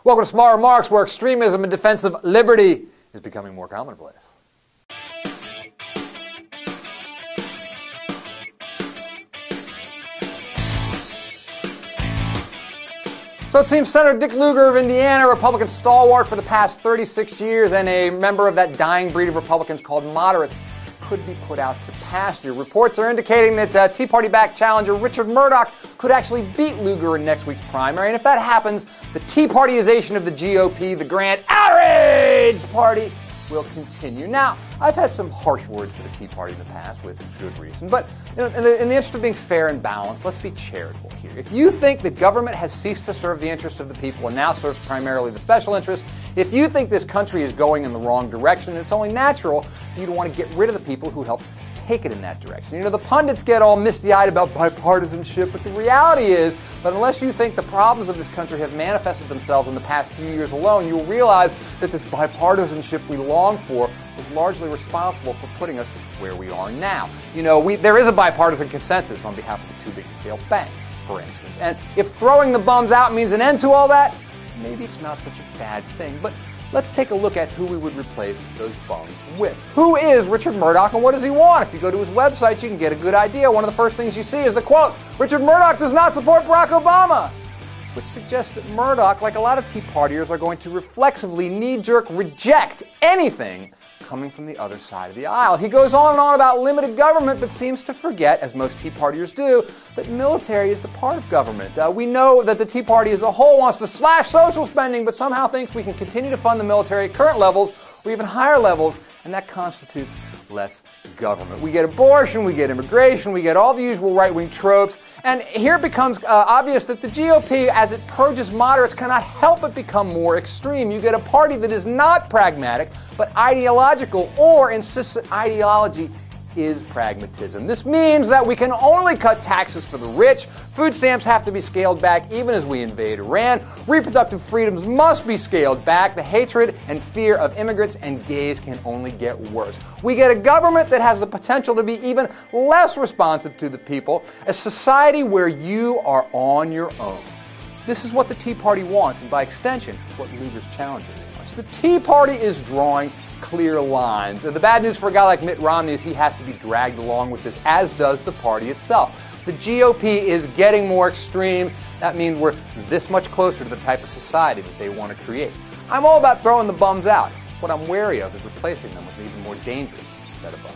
Welcome to Smart Remarks, where extremism and defense of liberty is becoming more commonplace. So it seems Senator Dick Lugar of Indiana, a Republican stalwart for the past 36 years and a member of that dying breed of Republicans called moderates, could be put out to pasture. Reports are indicating that Tea Party-backed challenger Richard Mourdock could actually beat Lugar in next week's primary. And if that happens, the Tea Partyization of the GOP, the grand outrage party, will continue. Now, I've had some harsh words for the Tea Party in the past, with good reason. But in the interest of being fair and balanced, let's be charitable here. If you think that government has ceased to serve the interests of the people and now serves primarily the special interests, if you think this country is going in the wrong direction, it's only natural for you to want to get rid of the people who helped take it in that direction. You know, the pundits get all misty-eyed about bipartisanship, but the reality is that unless you think the problems of this country have manifested themselves in the past few years alone, you'll realize that this bipartisanship we long for was largely responsible for putting us where we are now. You know, there is a bipartisan consensus on behalf of the too big to fail banks, for instance. And if throwing the bums out means an end to all that, maybe it's not such a bad thing. But let's take a look at who we would replace those bums with. Who is Richard Mourdock, and what does he want? If you go to his website, you can get a good idea. One of the first things you see is the quote, "Richard Mourdock does not support Barack Obama," which suggests that Mourdock, like a lot of Tea Partiers, are going to reflexively knee-jerk reject anything coming from the other side of the aisle. He goes on and on about limited government, but seems to forget, as most Tea Partiers do, that military is the part of government. We know that the Tea Party as a whole wants to slash social spending, but somehow thinks we can continue to fund the military at current levels or even higher levels, and that constitutes less government. We get abortion, we get immigration, we get all the usual right-wing tropes, and here it becomes obvious that the GOP, as it purges moderates, cannot help but become more extreme. You get a party that is not pragmatic, but ideological, or insists that ideology is pragmatism. This means that we can only cut taxes for the rich, food stamps have to be scaled back even as we invade Iran, reproductive freedoms must be scaled back, the hatred and fear of immigrants and gays can only get worse. We get a government that has the potential to be even less responsive to the people, a society where you are on your own. This is what the Tea Party wants, and by extension, what Lugar's challenger wants. The Tea Party is drawing clear lines. And the bad news for a guy like Mitt Romney is he has to be dragged along with this, as does the party itself. The GOP is getting more extreme. That means we're this much closer to the type of society that they want to create. I'm all about throwing the bums out. What I'm wary of is replacing them with an even more dangerous set of bums.